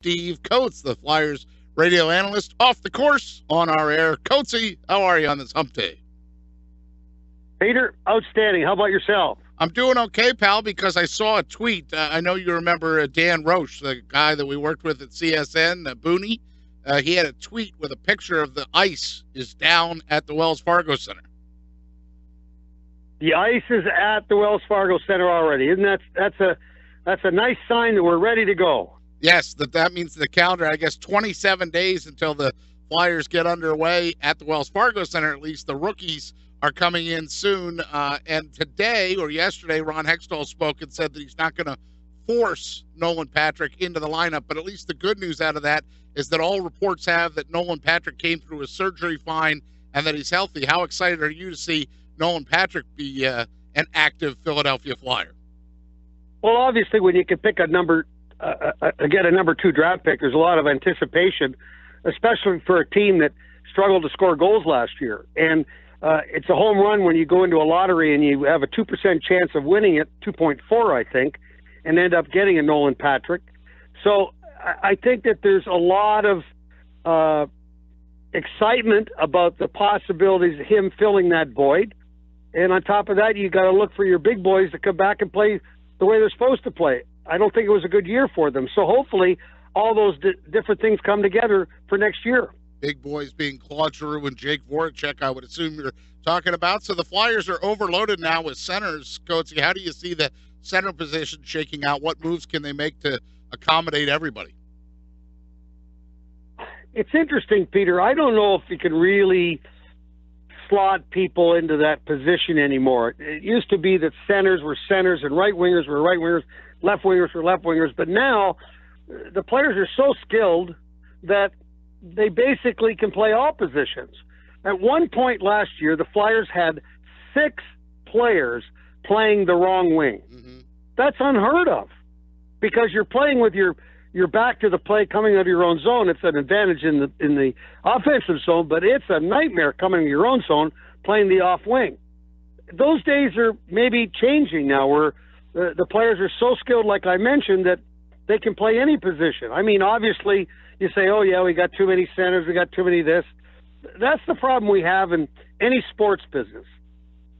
Steve Coates, the Flyers radio analyst, off the course on our air. Coatesy, how are you on this hump day? Peter, outstanding. How about yourself? I'm doing okay, pal, because I saw a tweet. I know you remember Dan Roche, the guy that we worked with at CSN, Booney. He had a tweet with a picture of the ice is down at the Wells Fargo Center. The ice is at the Wells Fargo Center already. Isn't that's a nice sign that we're ready to go? Yes, that means the calendar, I guess 27 days until the Flyers get underway at the Wells Fargo Center. At least the rookies are coming in soon. And today or yesterday, Ron Hextall spoke and said that he's not going to force Nolan Patrick into the lineup. But at least the good news out of that is that all reports have that Nolan Patrick came through his surgery fine and that he's healthy. How excited are you to see Nolan Patrick be an active Philadelphia Flyer? Well, obviously, when you can pick get a number 2 draft pick, there's a lot of anticipation, especially for a team that struggled to score goals last year. And it's a home run when you go into a lottery and you have a 2% chance of winning it, 2.4, I think, and end up getting a Nolan Patrick. So I think that there's a lot of excitement about the possibilities of him filling that void. And on top of that, you got to look for your big boys to come back and play the way they're supposed to play. I don't think it was a good year for them. So hopefully all those different things come together for next year. Big boys being Claude Giroux and Jake Voracek, I would assume you're talking about. So the Flyers are overloaded now with centers. Coates, how do you see the center position shaking out? What moves can they make to accommodate everybody? It's interesting, Peter. I don't know if you can really slot people into that position anymore. It used to be that centers were centers and right wingers were right wingers, left wingers were left wingers. But now the players are so skilled that they basically can play all positions. At one point last year, the Flyers had 6 players playing the wrong wing. Mm-hmm. That's unheard of because you're playing with your back to the play coming out of your own zone. It's an advantage in the offensive zone, but it's a nightmare coming to your own zone playing the off wing. Those days are maybe changing now where the players are so skilled, like I mentioned, that they can play any position. I mean, obviously, you say, oh, yeah, we got too many centers, we got too many this. That's the problem we have in any sports business.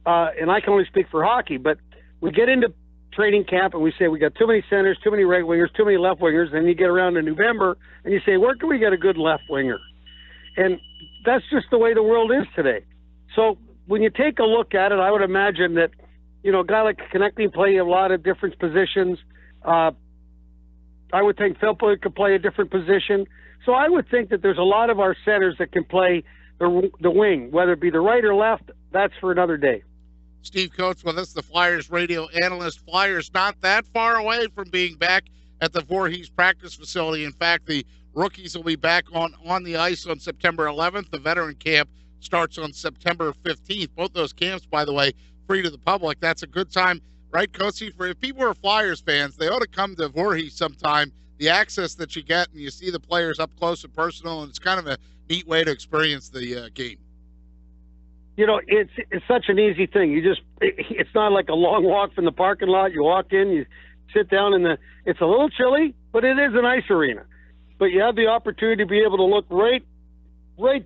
And I can only speak for hockey, but we get into training camp and we say we got too many centers, too many right wingers, too many left wingers, and you get around to November and you say, where can we get a good left winger? And that's just the way the world is today. So when you take a look at it, I would imagine that, a guy like Konechny play a lot of different positions. I would think Philpott could play a different position. So I would think that there's a lot of our centers that can play the wing, whether it be the right or left. That's for another day. Steve Coates with us, the Flyers radio analyst. Flyers not that far away from being back at the Voorhees practice facility. In fact, the rookies will be back on the ice on September 11th. The veteran camp starts on September 15th. Both those camps, by the way, free to the public. That's a good time, right, Coates? For if people are Flyers fans, they ought to come to Voorhees sometime. The access that you get and you see the players up close and personal, and it's kind of a neat way to experience the game. It's such an easy thing. It's not like a long walk from the parking lot. You walk in, you sit down it's a little chilly, but it is an ice arena. But you have the opportunity to be able to look right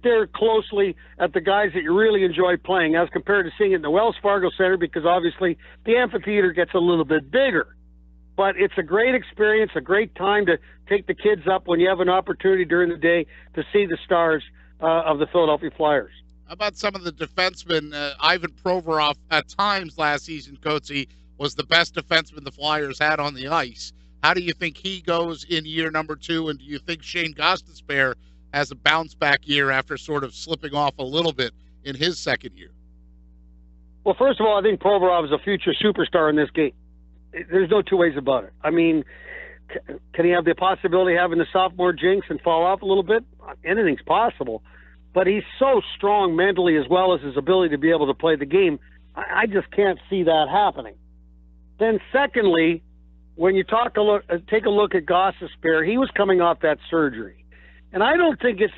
there closely at the guys that you really enjoy playing as compared to seeing it in the Wells Fargo Center, because obviously the amphitheater gets a little bit bigger. But it's a great experience, a great time to take the kids up when you have an opportunity during the day to see the stars of the Philadelphia Flyers. How about some of the defensemen? Ivan Provorov, at times last season, Coatsy, was the best defenseman the Flyers had on the ice. How do you think he goes in year number 2? And do you think Shane Gostisbehere has a bounce-back year after sort of slipping off a little bit in his second year? Well, first of all, I think Provorov is a future superstar in this game. There's no two ways about it. I mean, can he have the possibility of having the sophomore jinx and fall off a little bit? Anything's possible. But he's so strong mentally as well as his ability to be able to play the game. I just can't see that happening. Then secondly, when you take a look at Gostisbehere, he was coming off that surgery. And I don't think it's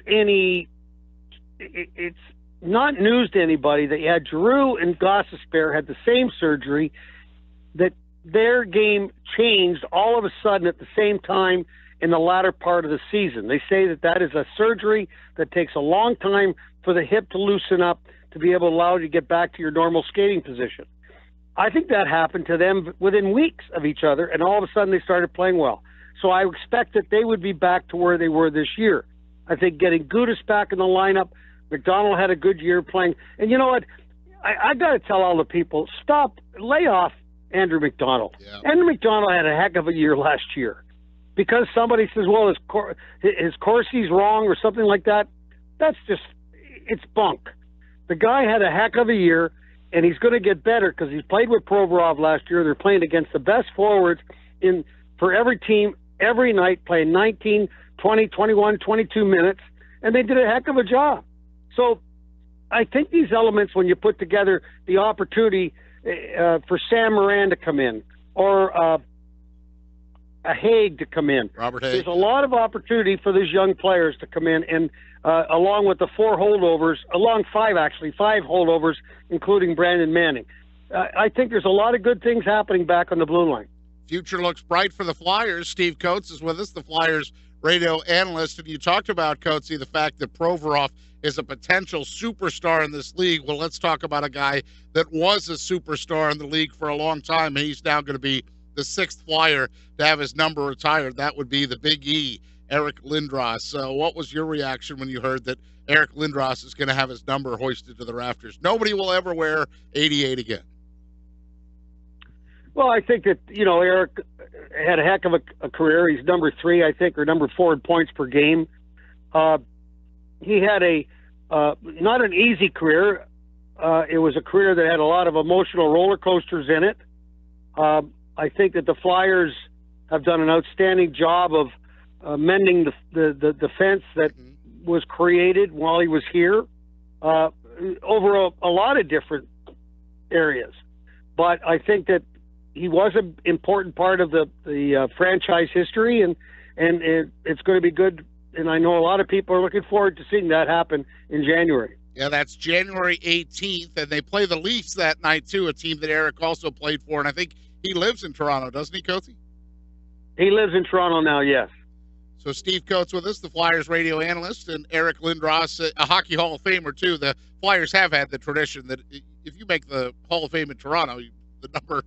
not news to anybody that you had Giroux and Gostisbehere had the same surgery, that their game changed all of a sudden at the same time in the latter part of the season. They say that is a surgery that takes a long time for the hip to loosen up to be able to allow you to get back to your normal skating position. I think that happened to them within weeks of each other, and all of a sudden they started playing well. So I expect that they would be back to where they were this year. I think getting Gudas back in the lineup, McDonald had a good year playing. And you know what? I got to tell all the people, lay off Andrew McDonald. Yeah. Andrew McDonald had a heck of a year last year. Because somebody says, well, his Corsi's wrong or something like that, it's bunk. The guy had a heck of a year, and he's going to get better because he's played with Provorov last year. They're playing against the best forwards for every team every night, playing 19, 20, 21, 22 minutes, and they did a heck of a job. So I think these elements, when you put together the opportunity for Sam Moran to come in or a Haig to come in, Robert Haig. There's a lot of opportunity for these young players to come in, and along with the five holdovers, including Brandon Manning. I think there's a lot of good things happening back on the blue line. Future looks bright for the Flyers. Steve Coates is with us, the Flyers radio analyst. And you talked about, Coatesy, the fact that Provorov is a potential superstar in this league. Well, let's talk about a guy that was a superstar in the league for a long time. And he's now going to be the sixth Flyer to have his number retired. That would be the Big E, Eric Lindros. So what was your reaction when you heard that Eric Lindros is going to have his number hoisted to the rafters? Nobody will ever wear 88 again. Well, I think that, Eric had a heck of a career. He's number 3, I think, or number 4 in points per game. He had not an easy career. It was a career that had a lot of emotional roller coasters in it. I think that the Flyers have done an outstanding job of mending the defense that was created while he was here over a lot of different areas. But I think that he was an important part of the franchise history, and it's going to be good. And I know a lot of people are looking forward to seeing that happen in January. Yeah, that's January 18th, and they play the Leafs that night, too, a team that Eric also played for. And I think he lives in Toronto, doesn't he, Coatesy? He lives in Toronto now, yes. So Steve Coates with us, the Flyers radio analyst, and Eric Lindros, a Hockey Hall of Famer, too. The Flyers have had the tradition that if you make the Hall of Fame in Toronto, the number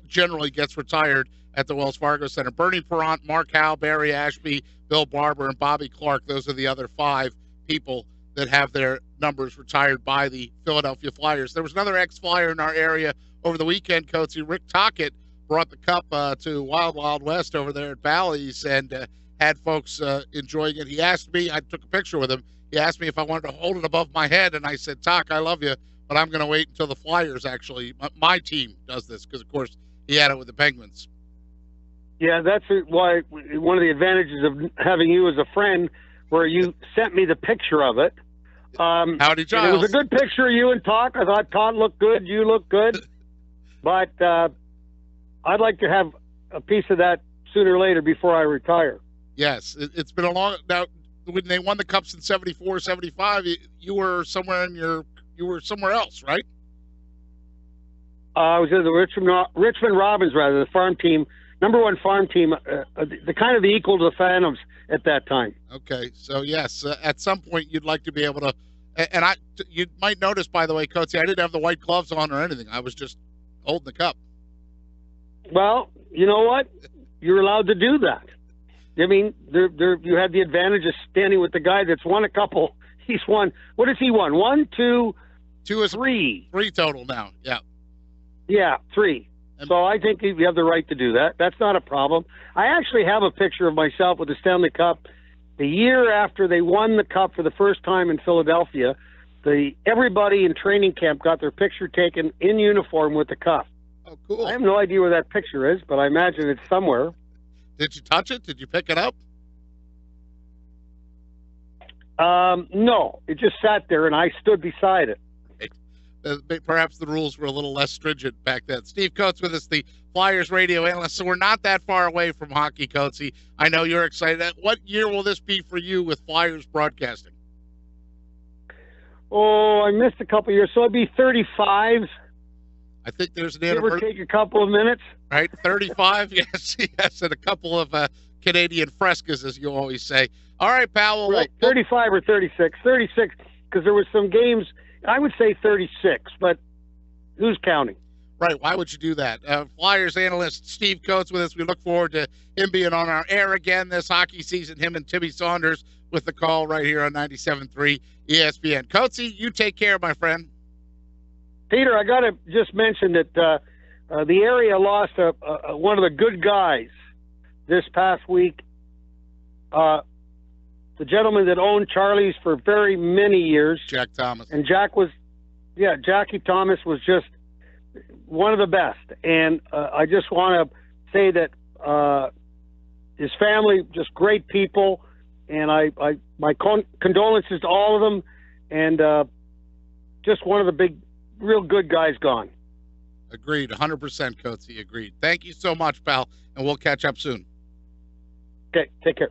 generally gets retired at the Wells Fargo Center. Bernie Perrant, Mark Howe, Barry Ashby, Bill Barber, and Bobby Clark. Those are the other 5 people that have their numbers retired by the Philadelphia Flyers. There was another ex-Flyer in our area over the weekend, Coatesy. Rick Tocchet brought the cup to Wild Wild West over there at Bally's and had folks enjoying it. He asked me, I took a picture with him, he asked me if I wanted to hold it above my head, and I said, Toc, I love you, but I'm going to wait until the Flyers actually, my team does this, because, of course, he had it with the Penguins. Yeah, that's why one of the advantages of having you as a friend, where you sent me the picture of it. Howdy, Giles. It was a good picture of you and Toc. I thought Toc looked good, you looked good. But I'd like to have a piece of that sooner or later before I retire. Yes, it's been a long... Now, when they won the Cups in 74, 75, you were somewhere else, right? I was in the Richmond Robins, the farm team, number 1 farm team, the kind of the equal to the Phantoms at that time. Okay, so yes, at some point you'd like to be able to, and you might notice, by the way, Coates, I didn't have the white gloves on or anything. I was just holding the cup. Well, you know what? You're allowed to do that. I mean, you have the advantage of standing with the guy that's won a couple. He's won. What has he won? 1, 2, 3. 3 total now. Yeah. Yeah, 3. So I think you have the right to do that. That's not a problem. I actually have a picture of myself with the Stanley Cup. The year after they won the Cup for the first time in Philadelphia, everybody in training camp got their picture taken in uniform with the Cup. Oh, cool. I have no idea where that picture is, but I imagine it's somewhere. Did you touch it? Did you pick it up? No, it just sat there, and I stood beside it. Perhaps the rules were a little less stringent back then. Steve Coates with us, the Flyers radio analyst. So we're not that far away from hockey, Coatesy. I know you're excited. What year will this be for you with Flyers broadcasting? Oh, I missed a couple years, so it'd be 35. I think there's an anniversary. Give or take a couple of minutes. Right, 35, yes, yes, and a couple of Canadian frescas, as you always say. All right, pal. Well, right, 35 or 36. 36, because there were some games, I would say 36, but who's counting? Right. Why would you do that? Flyers analyst Steve Coates with us. We look forward to him being on our air again this hockey season, him and Timmy Saunders with the call right here on 97.3 ESPN. Coatesy, you take care, my friend. Peter, I got to just mention that the area lost one of the good guys this past week. The gentleman that owned Charlie's for very many years. Jack Thomas. And Jackie Thomas was just one of the best. And I just want to say that his family, just great people. And my condolences to all of them. And just one of the big, real good guys gone. Agreed. 100%, Coatesy. Agreed. Thank you so much, pal. And we'll catch up soon. Okay. Take care.